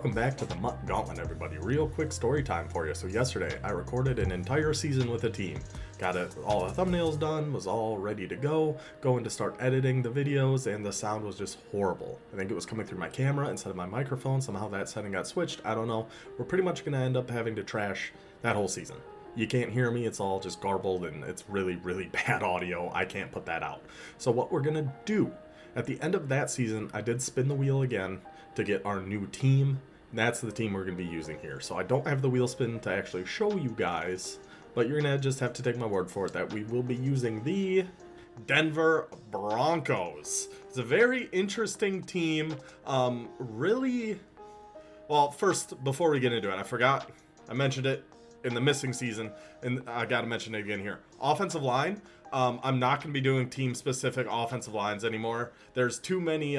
Welcome back to the MUT Gauntlet, everybody. Real quick story time for you. So yesterday, I recorded an entire season with a team. Got all the thumbnails done, was all ready to go, going to start editing the videos, and the sound was just horrible. I think it was coming through my camera instead of my microphone. Somehow that setting got switched. I don't know. We're pretty much going to end up having to trash that whole season. You can't hear me, it's all just garbled, and it's really, really bad audio. I can't put that out. So what we're going to do, at the end of that season, I did spin the wheel again to get our new team. That's the team we're going to be using here. So I don't have the wheel spin to actually show you guys, but you're going to just have to take my word for it that we will be using the Denver Broncos. It's a very interesting team. Really, well, first, before we get into it, I forgot, I mentioned it in the missing season, and I got to mention it again here. Offensive line, I'm not going to be doing team-specific offensive lines anymore. There's too many,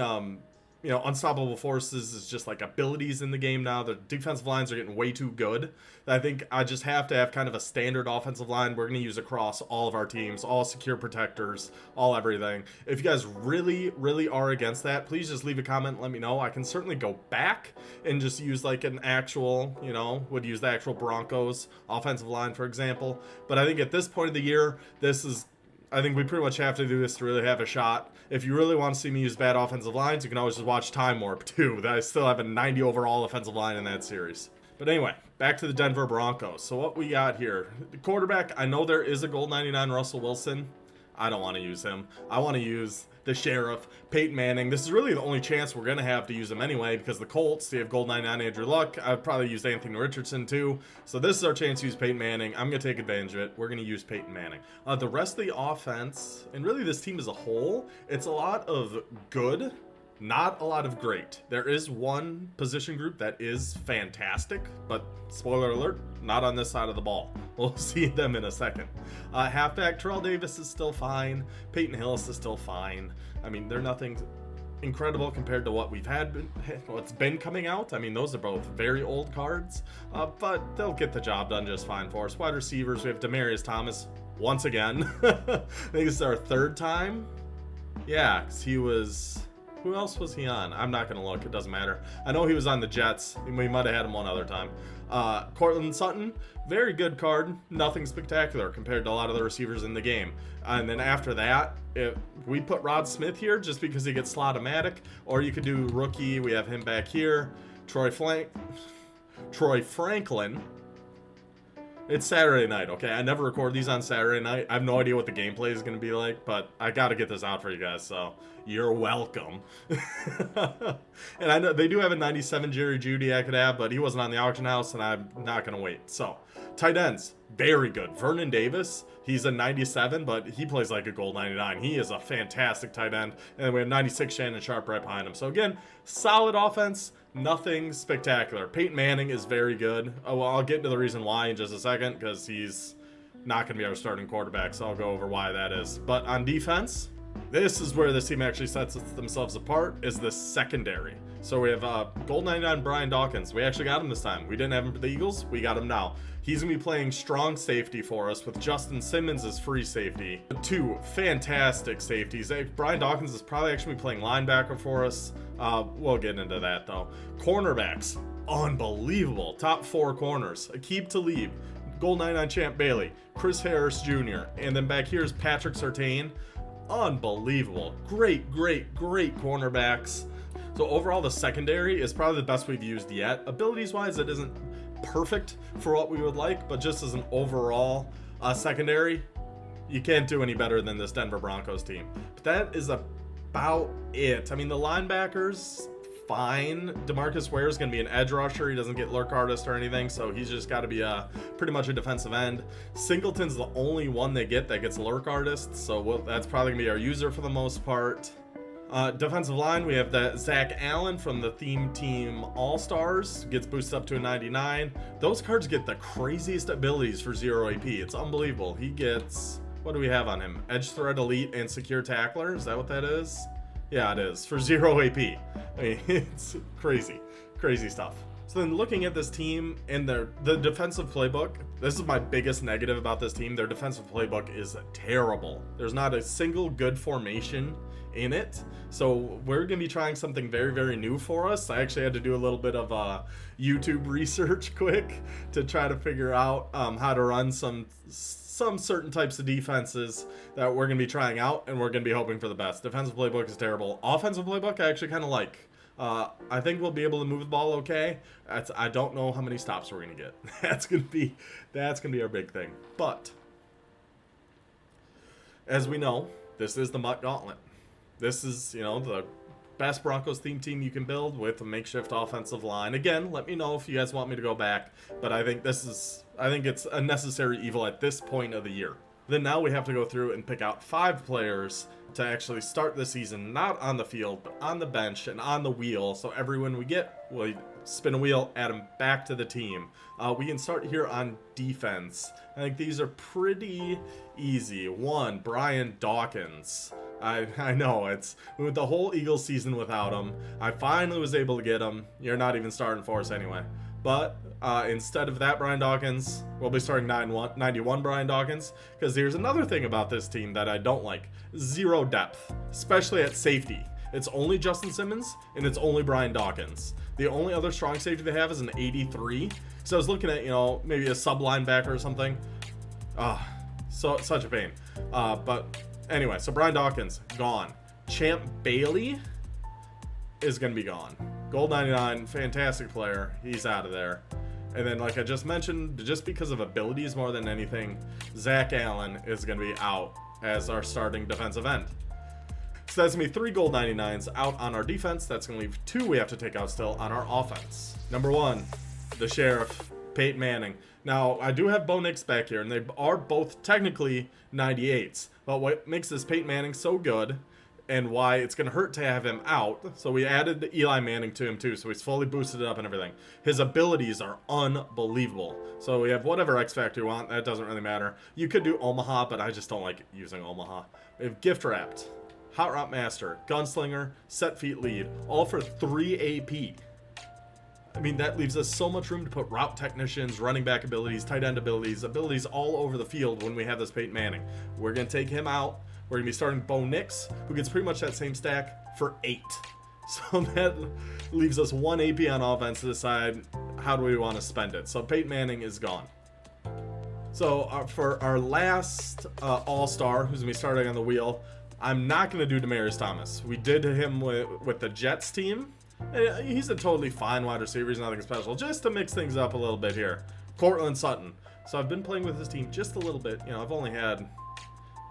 unstoppable forces is just like abilities in the game now. The defensive lines are getting way too good. I think I just have to have kind of a standard offensive line we're going to use across all of our teams, all secure protectors, all everything. If you guys really, really are against that, please just leave a comment and let me know. I can certainly go back and just use like an actual, would use the actual Broncos offensive line, for example. But I think at this point of the year, I think we pretty much have to do this to really have a shot. If you really want to see me use bad offensive lines, you can always just watch Time Warp too. I still have a 90 overall offensive line in that series. But anyway, back to the Denver Broncos. So what we got here, the quarterback, I know there is a gold 99 Russell Wilson. I don't want to use him. I want to use the Sheriff, Peyton Manning. This is really the only chance we're going to have to use him anyway, because the Colts, they have gold 99 Andrew Luck. I'd probably use Anthony Richardson too. So this is our chance to use Peyton Manning. I'm going to take advantage of it. We're going to use Peyton Manning. The rest of the offense, and really this team as a whole, it's a lot of good, not a lot of great. There is one position group that is fantastic, but spoiler alert, not on this side of the ball. We'll see them in a second. Halfback, Terrell Davis is still fine. Peyton Hillis is still fine. I mean, they're nothing incredible compared to what we've had, what's been coming out. I mean, those are both very old cards, but they'll get the job done just fine for us. Wide receivers, we have Demaryius Thomas once again. I think this is our third time. Yeah, because he was... Who else was he on? I'm not going to look. It doesn't matter. I know he was on the Jets. We might have had him one other time. Cortland Sutton, very good card. Nothing spectacular compared to a lot of the receivers in the game. And then after that, we put Rod Smith here just because he gets slot-o-matic. Or you could do rookie. We have him back here. Troy Franklin. It's Saturday night, okay? I never record these on Saturday night. I have no idea what the gameplay is going to be like, but I got to get this out for you guys, so you're welcome. And I know they do have a 97 Jerry Jeudy I could have, but he wasn't on the auction house, and I'm not going to wait. So, tight ends, very good. Vernon Davis, he's a 97, but he plays like a gold 99. He is a fantastic tight end. And then we have 96 Shannon Sharp right behind him. So again, solid offense, nothing spectacular. Peyton Manning is very good. Oh, well, I'll get into the reason why in just a second, because he's not going to be our starting quarterback, so I'll go over why that is. But on defense, this is where this team actually sets themselves apart, is the secondary. So we have gold 99 Brian Dawkins. We actually got him this time. We didn't have him for the Eagles. We got him now. He's going to be playing strong safety for us with Justin Simmons as free safety. Two fantastic safeties. Brian Dawkins is probably actually playing linebacker for us. We'll get into that though. Cornerbacks, unbelievable. Top four corners. Aqib Talib, gold 99 Champ Bailey, Chris Harris Jr. And then back here is Patrick Surtain. Unbelievable. Great cornerbacks. So overall, the secondary is probably the best we've used yet. Abilities-wise, it isn't perfect for what we would like, but just as an overall secondary, you can't do any better than this Denver Broncos team. But that is about it. I mean, the linebackers, fine. DeMarcus Ware is going to be an edge rusher. He doesn't get lurk artist or anything, so he's just got to be pretty much a defensive end. Singleton's the only one they get that gets lurk artist, so that's probably going to be our user for the most part. Defensive line, we have that Zach Allen from the Theme Team All-Stars, gets boosted up to a 99. Those cards get the craziest abilities for 0 AP. It's unbelievable. He gets, what do we have on him? Edge Threat Elite and Secure Tackler, is that what that is? Yeah, it is, for 0 AP. I mean, it's crazy stuff. So then looking at this team and the defensive playbook, this is my biggest negative about this team. Their defensive playbook is terrible. There's not a single good formation in it. So we're going to be trying something very, very new for us. I actually had to do a little bit of YouTube research quick to try to figure out how to run some certain types of defenses that we're going to be trying out, and we're going to be hoping for the best. Defensive playbook is terrible. Offensive playbook I actually kind of like. I think we'll be able to move the ball okay. I don't know how many stops we're going to get. That's going to be our big thing. But as we know, this is the MUT Gauntlet. This is, the best Broncos theme team you can build with a makeshift offensive line. Again, let me know if you guys want me to go back, but I think it's a necessary evil at this point of the year. Then now we have to go through and pick out 5 players to actually start the season, not on the field, but on the bench and on the wheel. So everyone we spin a wheel, add them back to the team. We can start here on defense. I think these are pretty easy. 1, Brian Dawkins. I know, it's with the whole Eagles season without him. I finally was able to get him. You're not even starting for us anyway. But instead of that Brian Dawkins, we'll be starting 91 Brian Dawkins, because here's another thing about this team that I don't like. 0 depth, especially at safety. It's only Justin Simmons, and it's only Brian Dawkins. The only other strong safety they have is an 83. So I was looking at, maybe a sub linebacker or something. Such a pain. But anyway, so Brian Dawkins, gone. Champ Bailey is going to be gone. Gold 99, fantastic player. He's out of there. And then, like I just mentioned, just because of abilities more than anything, Zach Allen is going to be out as our starting defensive end. So that's going to be 3 gold 99s out on our defense. That's going to leave 2 we have to take out still on our offense. Number 1, the Sheriff, Peyton Manning. Now, I do have Bo Nix back here, and they are both technically 98s. But what makes this Peyton Manning so good, and why it's going to hurt to have him out, so we added the Eli Manning to him too, so he's fully boosted it up and everything. His abilities are unbelievable. So we have whatever X Factor you want, that doesn't really matter. You could do Omaha, but I just don't like using Omaha. We have Gift Wrapped, Hot Route Master, Gunslinger, Set Feet Lead, all for 3 AP. I mean, that leaves us so much room to put route technicians, running back abilities, tight end abilities all over the field when we have this Peyton Manning. We're going to take him out. We're going to be starting Bo Nix, who gets pretty much that same stack, for 8. So that leaves us 1 AP on offense to decide how do we want to spend it. So Peyton Manning is gone. So for our last all-star, who's going to be starting on the wheel, I'm not going to do Demaryius Thomas. We did him with the Jets team. He's a totally fine wide receiver. He's nothing special. Just to mix things up a little bit here. Cortland Sutton. So I've been playing with this team just a little bit. I've only had,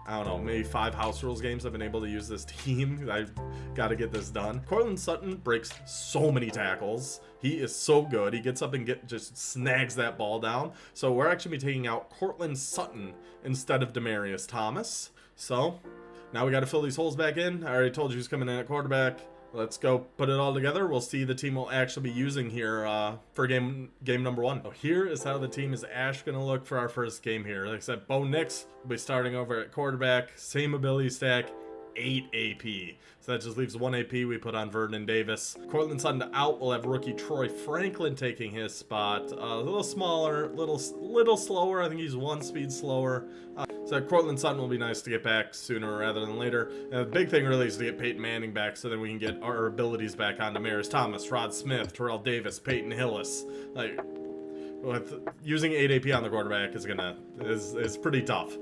I don't know, maybe 5 house rules games I've been able to use this team. I've got to get this done. Cortland Sutton breaks so many tackles. He is so good. He gets up and just snags that ball down. So we're actually be taking out Cortland Sutton instead of Demaryius Thomas. So now we got to fill these holes back in. I already told you who's coming in at quarterback. Let's go put it all together. We'll see the team we'll actually be using here for game number 1. So here is how the team is actually going to look for our first game here. Like I said, Bo Nix will be starting over at quarterback. Same ability stack, 8 AP. So that just leaves 1 AP we put on Vernon Davis. Cortland Sutton out. We'll have rookie Troy Franklin taking his spot. A little smaller, little slower. I think he's 1 speed slower. So Cortland Sutton will be nice to get back sooner rather than later. And the big thing really is to get Peyton Manning back so then we can get our abilities back on Demaryius Thomas, Rod Smith, Terrell Davis, Peyton Hillis. Like, with using 8 AP on the quarterback is pretty tough.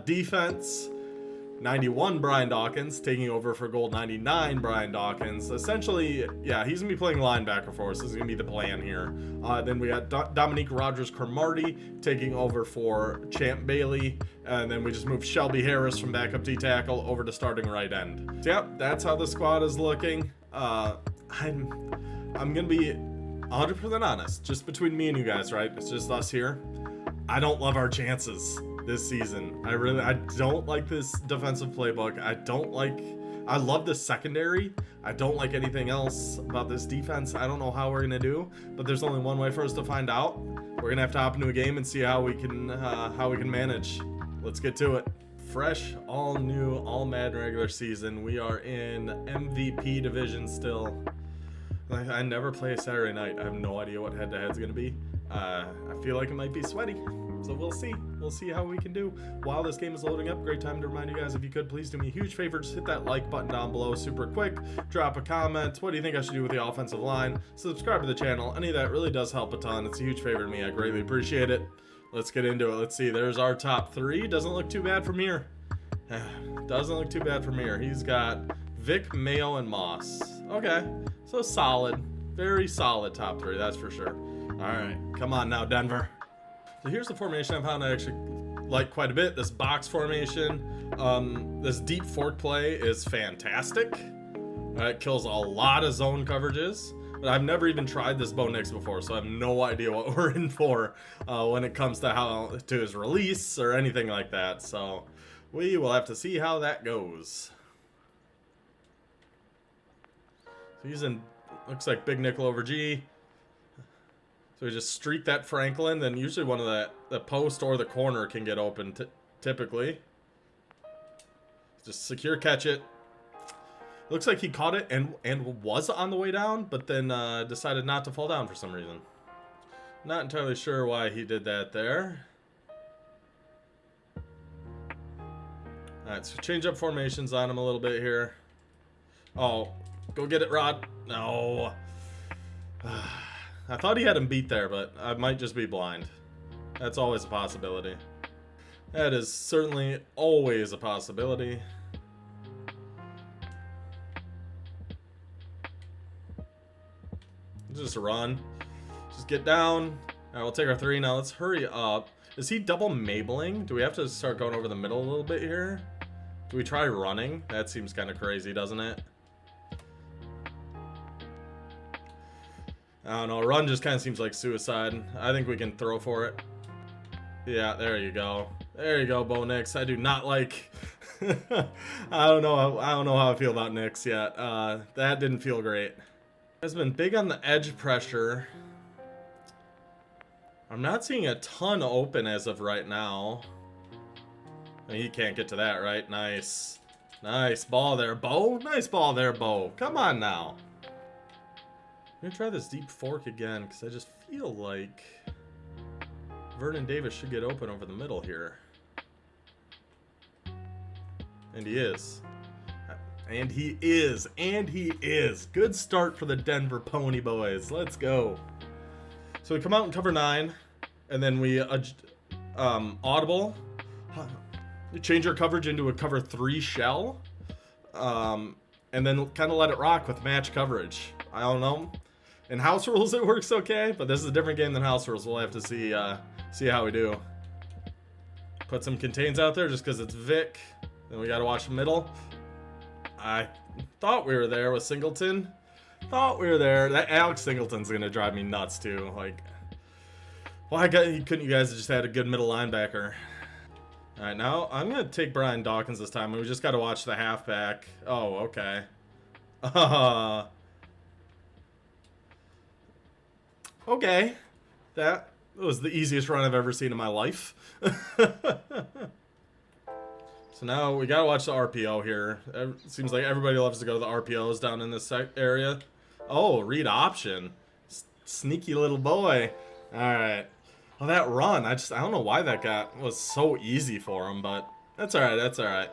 Defense, 91 Brian Dawkins taking over for gold 99 Brian Dawkins. Essentially, yeah, he's gonna be playing linebacker for us. This is gonna be the plan here. Then we got Dominique Rodgers-Cromartie taking over for Champ Bailey, and then we just moved Shelby Harris from backup D tackle over to starting right end. So, yep, that's how the squad is looking. I'm gonna be 100% honest, just between me and you guys, right? It's just us here. I don't love our chances this season. I don't like this defensive playbook. I love the secondary. I don't like anything else about this defense. I don't know how we're gonna do, but there's only one way for us to find out. We're gonna have to hop into a game and see how we can manage. Let's get to it. Fresh, all new, all Madden regular season. We are in MVP division still. I never play a Saturday night. I have no idea what head-to-head's gonna be. I feel like it might be sweaty, so we'll see. We'll see how we can do. While this game is loading up, great time to remind you guys, if you could, please do me a huge favor. Just hit that like button down below super quick. Drop a comment. What do you think I should do with the offensive line? Subscribe to the channel. Any of that really does help a ton. It's a huge favor to me. I greatly appreciate it. Let's get into it. Let's see. There's our top three. Doesn't look too bad from here. Doesn't look too bad from here. He's got Vic, Mayo, and Moss. Okay, so solid. Very solid top three, that's for sure. All right, come on now, Denver. So here's the formation I found I actually like quite a bit. This box formation. This deep fork play is fantastic. It kills a lot of zone coverages. But I've never even tried this Bo Nix before, so I have no idea what we're in for when it comes to his release or anything like that. So we will have to see how that goes. So he's in, looks like big nickel over G. So we just streak that Franklin, then usually one of the post or the corner can get open typically. Just secure catch it. Looks like he caught it and was on the way down, but then decided not to fall down for some reason. Not entirely sure why he did that there. Alright, so change up formations on him a little bit here. Oh, go get it, Rod. No. I thought he had him beat there, but I might just be blind. That's always a possibility. That is certainly always a possibility. Just run. Just get down. Alright, we'll take our three. Now let's hurry up. Is he double mabling? Do we have to start going over the middle a little bit here? Do we try running? That seems kind of crazy, doesn't it? I don't know. Run just kind of seems like suicide. I think we can throw for it. Yeah, there you go. There you go, Bo Nix. I do not like... I don't know how I feel about Nix yet. That didn't feel great. Has been big on the edge pressure. I'm not seeing a ton open as of right now. I mean, he can't get to that, right? Nice. Nice ball there, Bo. Nice ball there, Bo. Come on now. I'm gonna try this deep fork again, because I just feel like Vernon Davis should get open over the middle here. And he is. And he is. And he is. Good start for the Denver Pony Boys. Let's go. So we come out in cover 9, and then we audible. We change our coverage into a cover 3 shell. And then kind of let it rock with match coverage. I don't know. In house rules it works okay, but this is a different game than house rules. We'll have to see how we do. Put some contains out there just because it's Vic. Then we got to watch the middle. I thought we were there with Singleton. Thought we were there. That Alex Singleton's gonna drive me nuts too. Like, why couldn't you guys have just had a good middle linebacker? All right, now I'm gonna take Brian Dawkins this time. We just got to watch the halfback. Oh, okay. Okay, that was the easiest run I've ever seen in my life. So now we gotta watch the RPO here. It seems like everybody loves to go to the RPOs down in this area. Oh, read option. Sneaky little boy. All right. Well, that run, I don't know why that was so easy for him, but that's all right. That's all right.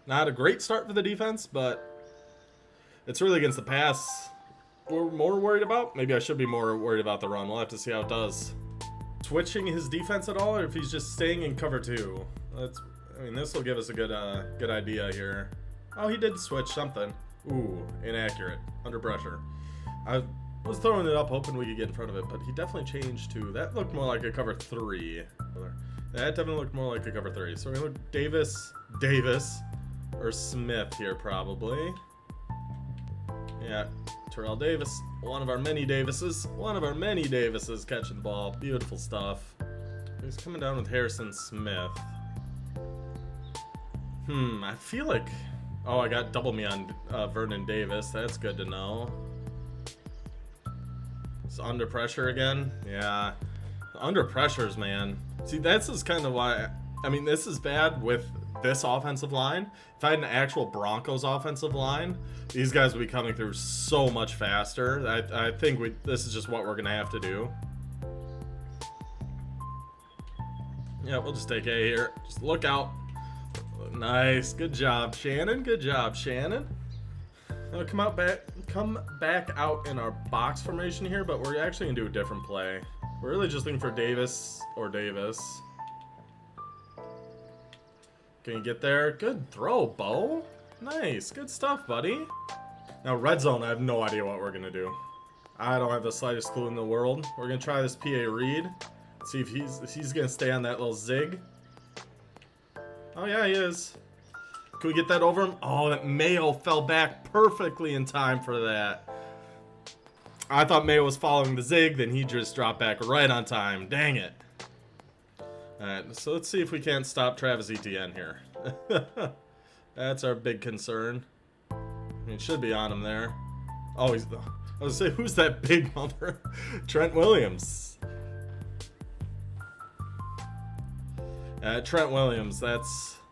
Not a great start for the defense, but it's really against the pass we're more worried about. Maybe I should be more worried about the run. We'll have to see how it does. Switching his defense at all, or if he's just staying in cover 2? I mean, this will give us a good idea here. Oh, he did switch something. Ooh, inaccurate. Under pressure. I was throwing it up hoping we could get in front of it, but he definitely changed to... That looked more like a cover 3. That definitely looked more like a cover 3. So we're going to look Davis, or Smith here probably. Yeah, Terrell Davis. One of our many Davises. One of our many Davises catching the ball. Beautiful stuff. He's coming down with Harrison Smith. I feel like... Oh, I got double me on Vernon Davis. That's good to know. It's under pressure again. Yeah. Under pressures, man. See, this is kind of why... I mean, this is bad with this offensive line, if I had an actual Broncos offensive line, these guys would be coming through so much faster. I think this is just what we're going to have to do. Yeah, we'll just take A here. Just look out. Nice. Good job, Shannon. Good job, Shannon. Now come back out in our box formation here, but we're actually going to do a different play. We're really just looking for Davis or Davis. Can you get there? Good throw, Bo. Nice. Good stuff, buddy. Now, red zone, I have no idea what we're going to do. I don't have the slightest clue in the world. We're going to try this PA read. See if he's going to stay on that little zig. Oh, yeah, he is. Can we get that over him? Oh, that Mayo fell back perfectly in time for that. I thought Mayo was following the zig, then he just dropped back right on time. Dang it. Alright, so let's see if we can't stop Travis Etienne here. That's our big concern. I mean, it should be on him there. Oh, I was saying, who's that big mother? Trent Williams. Trent Williams, that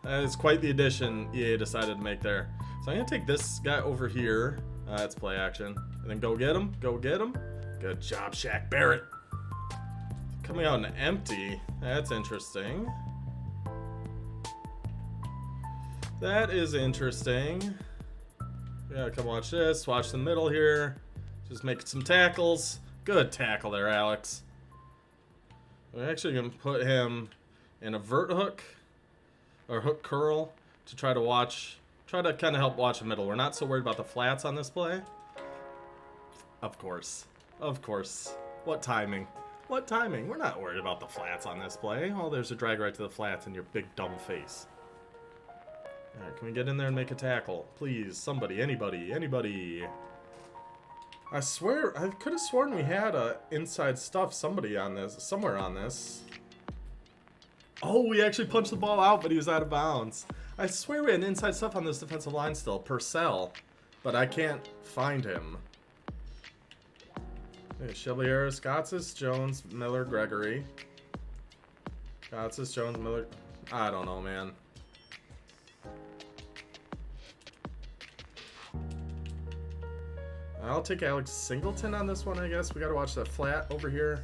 is quite the addition EA decided to make there. So I'm going to take this guy over here. That's play action. And then go get him. Go get him. Good job, Shaq Barrett. Coming out an empty. That's interesting. That is interesting. Yeah, come watch this. Watch the middle here. Just make some tackles. Good tackle there, Alex. We're actually going to put him in a vert hook or hook curl to try to kind of help watch the middle. We're not so worried about the flats on this play. Of course. Of course. What timing? What timing? We're not worried about the flats on this play. Oh, there's a drag right to the flats in your big dumb face. Alright, can we get in there and make a tackle? Please, somebody, anybody. I swear, I could have sworn we had a inside stuff somewhere on this. Oh, we actually punched the ball out, but he was out of bounds. I swear we had inside stuff on this defensive line still. Purcell. But I can't find him. Okay, Chevalier, Scottsis, Jones, Miller, Gregory. Scottsis, Jones, Miller. I don't know, man. I'll take Alex Singleton on this one, I guess. We gotta watch that flat over here.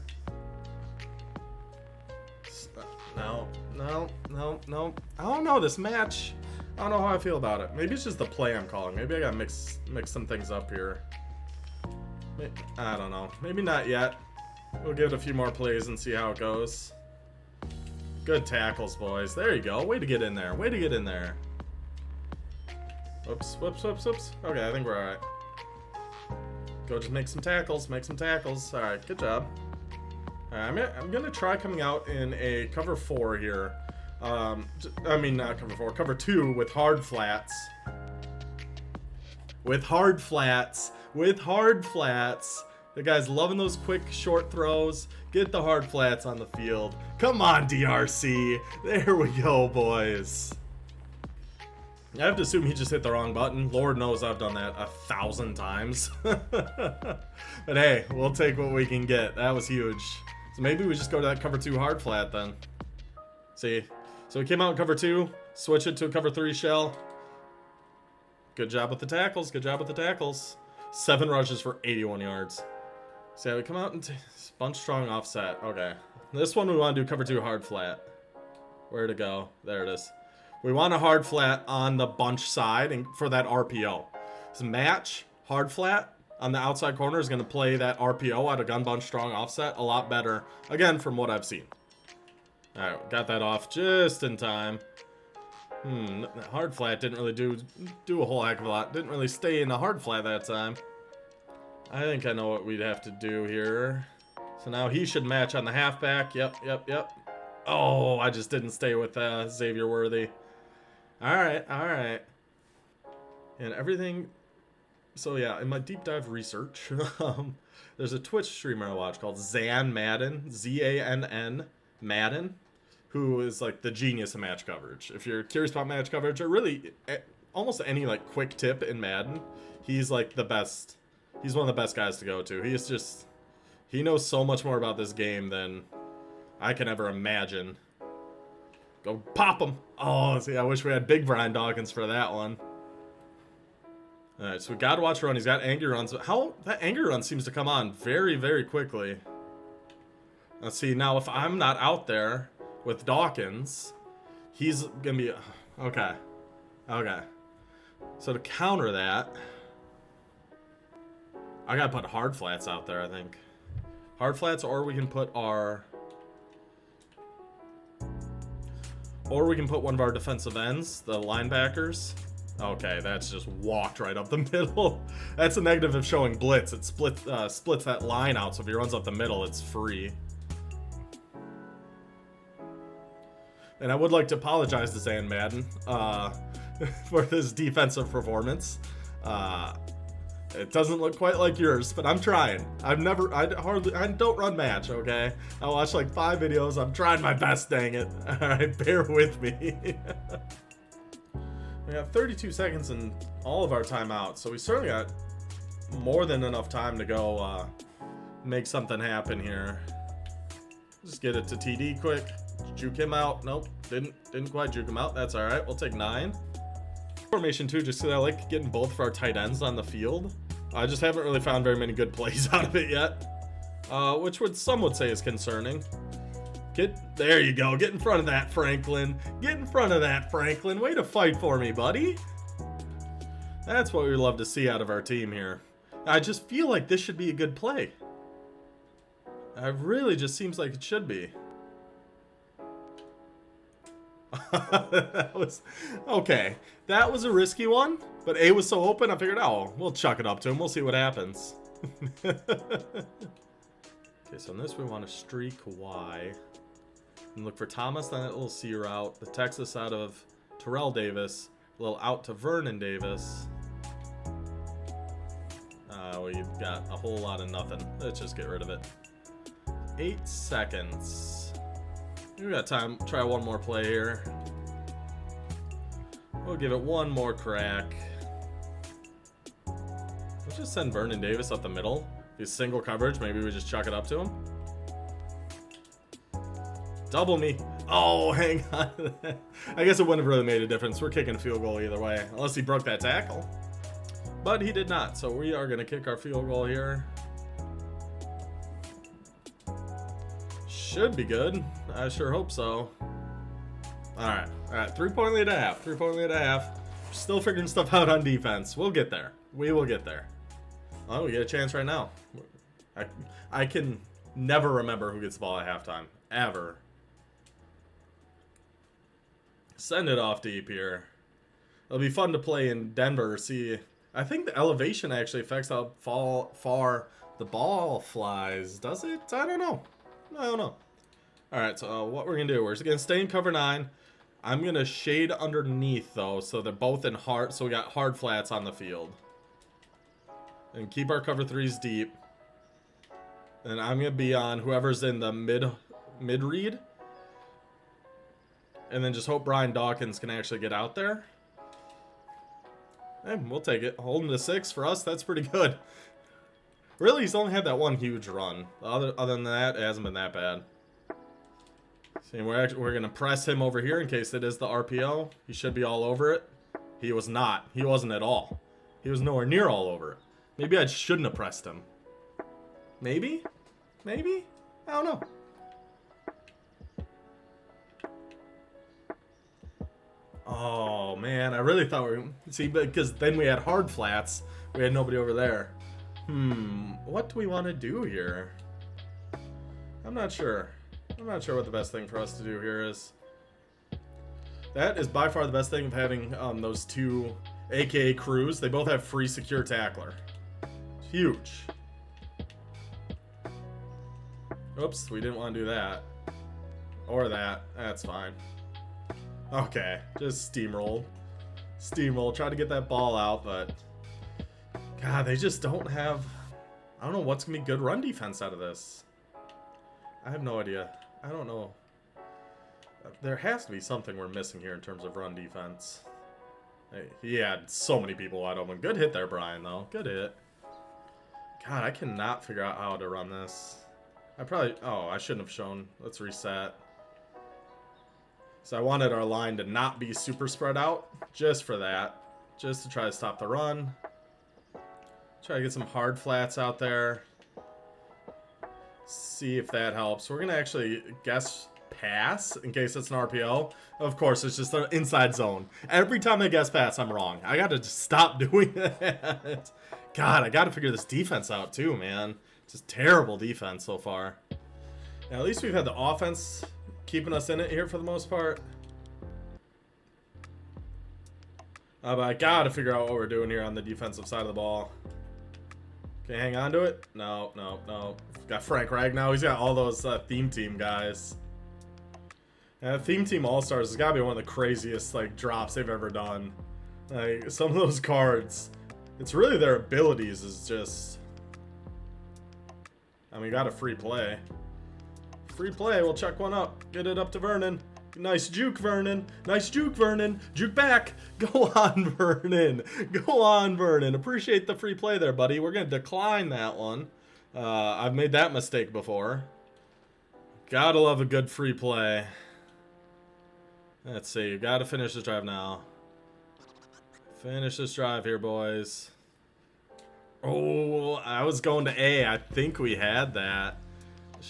No. I don't know this match. I don't know how I feel about it. Maybe it's just the play I'm calling. Maybe I gotta mix some things up here. I don't know. Maybe not yet. We'll give it a few more plays and see how it goes. Good tackles, boys. There you go. Way to get in there. Way to get in there. Whoops. Okay, I think we're alright. Go just make some tackles. Alright, good job. I'm gonna try coming out in a cover 4 here. I mean, not cover 4, cover 2 with hard flats. With hard flats. The guy's loving those quick short throws. Get the hard flats on the field. Come on, DRC. There we go, boys. I have to assume he just hit the wrong button. Lord knows I've done that 1,000 times. But hey, we'll take what we can get. That was huge. So maybe we just go to that cover 2 hard flat then. See? So we came out in cover 2, switch it to a cover 3 shell. Good job with the tackles. 7 rushes for 81 yards. So yeah, we come out and bunch strong offset. Okay. This one we want to do cover 2 hard flat. Where to go? There it is. We want a hard flat on the bunch side and for that RPO. So match, hard flat on the outside corner is going to play that RPO at a gun bunch strong offset a lot better. Again, from what I've seen. Alright, got that off just in time. Hard flat didn't really do a whole heck of a lot. Didn't really stay in the hard flat that time. I think I know what we'd have to do here. So now he should match on the halfback. Yep. Oh, I just didn't stay with Xavier Worthy. Alright. And everything... So yeah, in my deep dive research, there's a Twitch streamer I watch called Zan Madden, Z-A-N-N, Madden, who is like the genius of match coverage. If you're curious about match coverage, or really almost any like quick tip in Madden, he's like the best. He's one of the best guys to go to. He knows so much more about this game than I can ever imagine. Go pop him. Oh, see, I wish we had big Brian Dawkins for that one. All right, so we got to watch run. He's got angry runs. How that angry run seems to come on very, very quickly. Let's see. Now, if I'm not out there with Dawkins, he's going to be... Okay. Okay. So to counter that, I got to put hard flats out there, I think. Hard flats, or we can put our... Or we can put one of our defensive ends, the linebackers. Okay, that's just walked right up the middle. That's a negative of showing blitz. It splits that line out, so if he runs up the middle, it's free. And I would like to apologize to Zan Madden for his defensive performance. It doesn't look quite like yours, but I'm trying. I don't run match, okay? I watched like 5 videos. I'm trying my best, dang it. All right, bear with me. We got 32 seconds in all of our timeouts, so we certainly got more than enough time to go make something happen here. Just get it to TD quick. Juke him out. Nope, didn't quite juke him out. That's all right. We'll take 9. Formation 2, just because I like getting both of our tight ends on the field. I just haven't really found very many good plays out of it yet, which some would say is concerning. There you go. Get in front of that, Franklin. Get in front of that, Franklin. Way to fight for me, buddy. That's what we love to see out of our team here. I just feel like this should be a good play. It really just seems like it should be. That was okay. That was a risky one, but A was so open, I figured, oh, we'll chuck it up to him. We'll see what happens. Okay, so in this we want to streak Y. And look for Thomas on that little C route. The Texas out of Terrell Davis. A little out to Vernon Davis. We've got a whole lot of nothing. Let's just get rid of it. 8 seconds. We got time. Try one more play here. We'll give it one more crack. Let's just send Vernon Davis up the middle. He's single coverage. Maybe we just chuck it up to him. Double me. Oh, hang on. I guess it wouldn't have really made a difference. We're kicking a field goal either way. Unless he broke that tackle. But he did not. So we are going to kick our field goal here. Should be good. I sure hope so. Alright. Alright. 3-point lead at half. 3-point lead at half. Still figuring stuff out on defense. We'll get there. We will get there. Oh, we get a chance right now. I can never remember who gets the ball at halftime. Ever. Send it off deep here. It'll be fun to play in Denver. See, I think the elevation actually affects how far the ball flies. Does it? I don't know. I don't know. Alright, so what we're going to do, we're just going to stay in cover 9. I'm going to shade underneath, though, so they're both in hard, so we got hard flats on the field. And keep our cover 3s deep. And I'm going to be on whoever's in the mid read. And then just hope Brian Dawkins can actually get out there. Hey, we'll take it. Holding to 6 for us, that's pretty good. Really, he's only had that one huge run. Other than that, it hasn't been that bad. See, we're going to press him over here in case it is the RPO. He should be all over it. He was not. He wasn't at all. He was nowhere near all over it. Maybe I shouldn't have pressed him. Maybe? Maybe? I don't know. Oh, man. I really thought we were... See, because then we had hard flats. We had nobody over there. What do we want to do here? I'm not sure. I'm not sure what the best thing for us to do here is. That is by far the best thing of having those two AKA crews. They both have free secure tackler. Huge. Oops, we didn't want to do that. Or that. That's fine. Okay, just steamroll. Steamroll. Try to get that ball out, but... God, they just don't have... I don't know what's going to be good run defense out of this. I have no idea. I don't know. There has to be something we're missing here in terms of run defense. Hey, he had so many people wide open. Good hit there, Brian, though. Good hit. God, I cannot figure out how to run this. I probably... Oh, I shouldn't have shown. Let's reset. So I wanted our line to not be super spread out, just for that. Just to try to stop the run. Try to get some hard flats out there. See if that helps. We're going to actually guess pass in case it's an RPO. Of course, it's just an inside zone. Every time I guess pass, I'm wrong. I got to just stop doing that. God, I got to figure this defense out too, man. Just terrible defense so far. Now, at least we've had the offense keeping us in it here for the most part. But I got to figure out what we're doing here on the defensive side of the ball. Can you hang on to it? No, no, no. Got Frank Ragnow. He's got all those theme team guys. And theme team all-stars has got to be one of the craziest like drops they've ever done. Like some of those cards, it's really their abilities is just. I mean, got a free play. Free play. We'll check one up. Get it up to Vernon. Nice juke, Vernon. Nice juke, Vernon. Juke back. Go on, Vernon. Go on, Vernon. Appreciate the free play there, buddy. We're going to decline that one. I've made that mistake before. Gotta love a good free play. Let's see. You gotta finish this drive now. Finish this drive here, boys. Oh, I was going to A. I think we had that.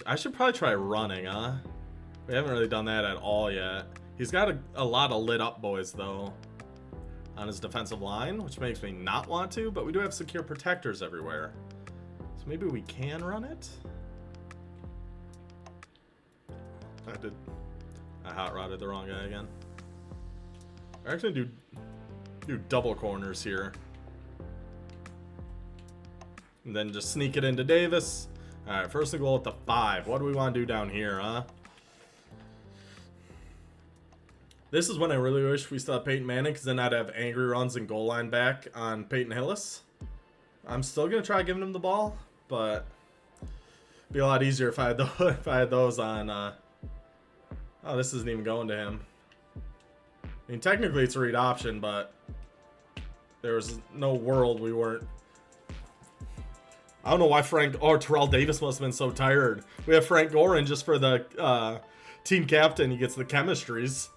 I should probably try running, huh? We haven't really done that at all yet. He's got a lot of lit up boys, though, on his defensive line, which makes me not want to, but we do have secure protectors everywhere. So maybe we can run it? I hot rodded the wrong guy again. We're actually gonna do double corners here. And then just sneak it into Davis. Alright, first and goal at the 5. What do we want to do down here, huh? This is when I really wish we still had Peyton Manning, because then I'd have angry runs and goal line back on Peyton Hillis. I'm still going to try giving him the ball, but it'd be a lot easier if I had those on. Oh, this isn't even going to him. I mean, technically it's a read option, but there was no world we weren't. I don't know why Terrell Davis must have been so tired. We have Frank Gorin just for the team captain. He gets the chemistries.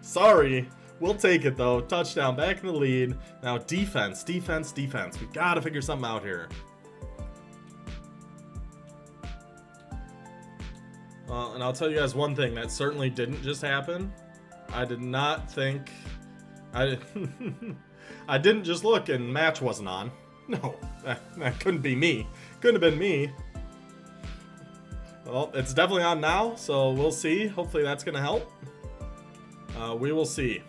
Sorry. We'll take it, though. Touchdown. Back in the lead. Now, defense. Defense. Defense. We got to figure something out here. And I'll tell you guys one thing. That certainly didn't just happen. I did not think... I didn't just look and match wasn't on. No, that couldn't be me. Couldn't have been me. Well, it's definitely on now, so we'll see. Hopefully that's going to help. We will see.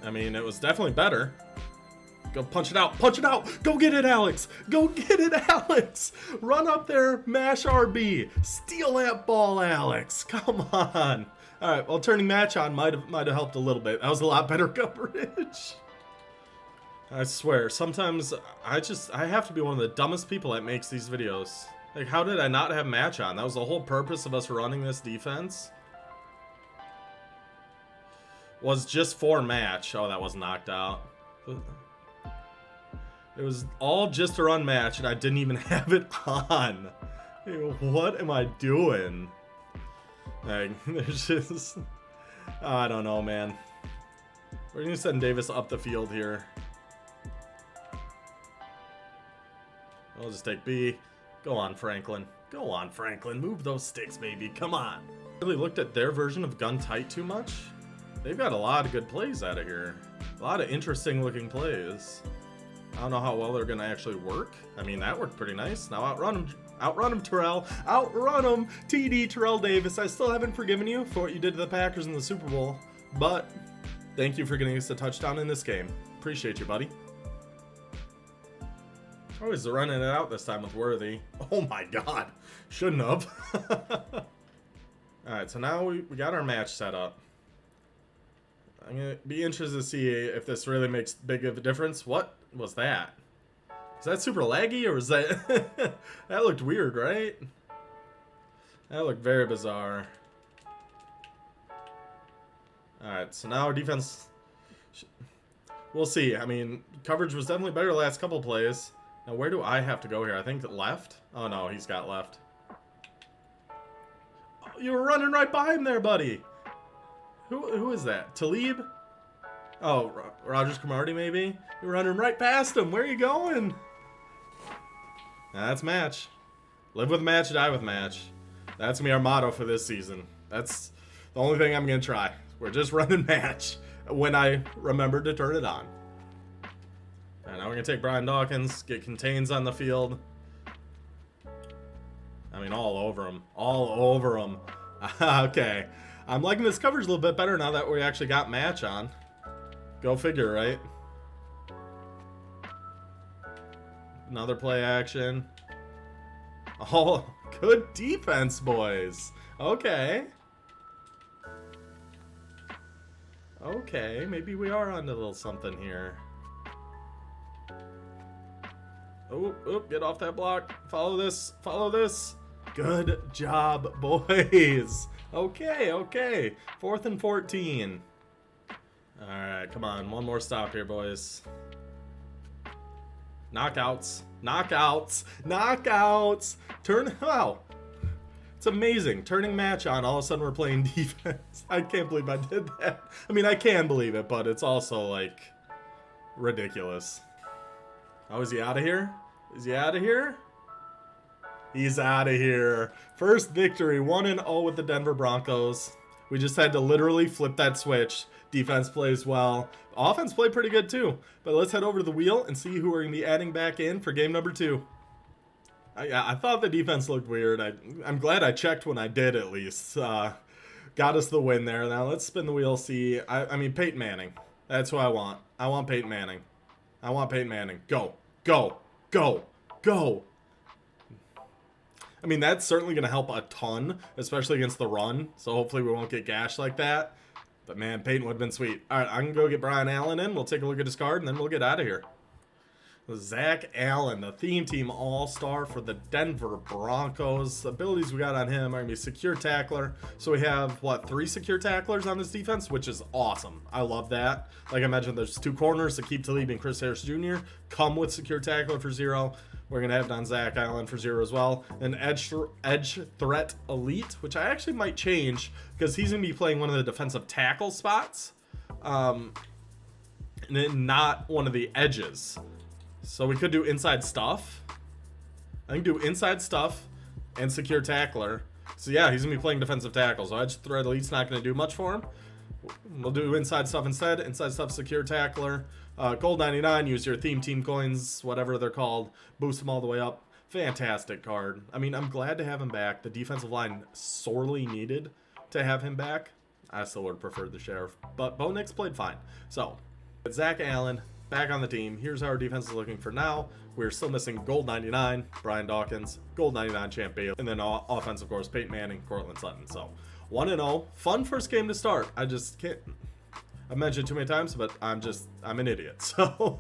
I mean, it was definitely better. Go punch it out. Punch it out. Go get it, Alex. Go get it, Alex. Run up there. Mash RB. Steal that ball, Alex. Come on. All right. Well, turning match on might have helped a little bit. That was a lot better coverage. I swear. Sometimes I have to be one of the dumbest people that makes these videos. Like, how did I not have match on? That was the whole purpose of us running this defense. Was just for match. Oh, that was knocked out. It was all just to run match, and I didn't even have it on. What am I doing? Like, there's just... I don't know, man. We're going to send Davis up the field here. I'll just take B. Go on, Franklin. Go on, Franklin. Move those sticks, baby. Come on. Really looked at their version of gun tight too much. They've got a lot of good plays out of here. A lot of interesting looking plays. I don't know how well they're going to actually work. I mean, that worked pretty nice. Now outrun him. Outrun him, Terrell. Outrun him. TD, Terrell Davis. I still haven't forgiven you for what you did to the Packers in the Super Bowl. But thank you for getting us a touchdown in this game. Appreciate you, buddy. Oh, he's running it out this time with Worthy. Oh my god. Shouldn't have. Alright, so now we got our match set up. I'm going to be interested to see if this really makes big of a difference. What was that? Is that super laggy, or was that... That looked weird, right? That looked very bizarre. Alright, so now our defense... We'll see. I mean, coverage was definitely better the last couple plays. Now, where do I have to go here? I think left? Oh, no, he's got left. You were running right by him there, buddy. Who is that? Talib? Oh, Rogers Cromartie, maybe? You're running right past him. Where are you going? That's match. Live with match, die with match. That's gonna be our motto for this season. That's the only thing I'm gonna try. We're just running match when I remember to turn it on. And now we're gonna take Brian Dawkins, get Contains on the field. I mean, all over him. All over him. Okay. I'm liking this coverage a little bit better now that we actually got match on. Go figure, right? Another play action. Oh, good defense, boys. Okay. Okay, maybe we are on a little something here. Oh, get off that block. Follow this. Follow this. Good job, boys. Okay. 4th and 14. All right, come on. One more stop here, boys. Knockouts. Wow. It's amazing. Turning match on, all of a sudden we're playing defense. I can't believe I did that. I mean, I can believe it, but it's also, like, ridiculous. Oh, is he out of here? Is he out of here? He's out of here. First victory, 1-0 with the Denver Broncos. We just had to literally flip that switch. Defense plays well. Offense played pretty good too. But let's head over to the wheel and see who we're going to be adding back in for game number 2. I thought the defense looked weird. I'm glad I checked when I did at least. Got us the win there. Now let's spin the wheel, see. I mean, Peyton Manning. That's who I want. I want Peyton Manning. Go. I mean, that's certainly going to help a ton, especially against the run. So hopefully we won't get gashed like that. But man, Peyton would have been sweet. All right, I'm going to go get Brian Allen in. We'll take a look at his card, and then we'll get out of here. Zach Allen, the theme team all-star for the Denver Broncos. The abilities we got on him are going to be secure tackler. So we have, what, 3 secure tacklers on this defense, which is awesome. I love that. Like I mentioned, there's 2 corners, Aqib Talib and Chris Harris Jr. come with secure tackler for 0. We're going to have it on Zach Allen for 0 as well. An edge threat elite, which I actually might change because he's going to be playing one of the defensive tackle spots. And not one of the edges. So we could do inside stuff. I think do inside stuff and secure tackler. So yeah, he's going to be playing defensive tackle. So edge threat elite's not going to do much for him. We'll do inside stuff instead. Inside stuff, secure tackler. Gold 99, use your theme team coins, whatever they're called. Boost them all the way up. Fantastic card. I mean, I'm glad to have him back. The defensive line sorely needed to have him back. I still would have preferred the Sheriff. But Bo Nix played fine. So, Zach Allen back on the team. Here's how our defense is looking for now. We're still missing Gold 99, Brian Dawkins, Gold 99, Champ Bailey, and then offense, of course, Peyton Manning, Cortland Sutton. So, 1-0. Fun first game to start. I just can't... I've mentioned too many times, but I'm an idiot. So,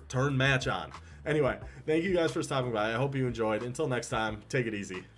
turn match on. Anyway, thank you guys for stopping by. I hope you enjoyed. Until next time, take it easy.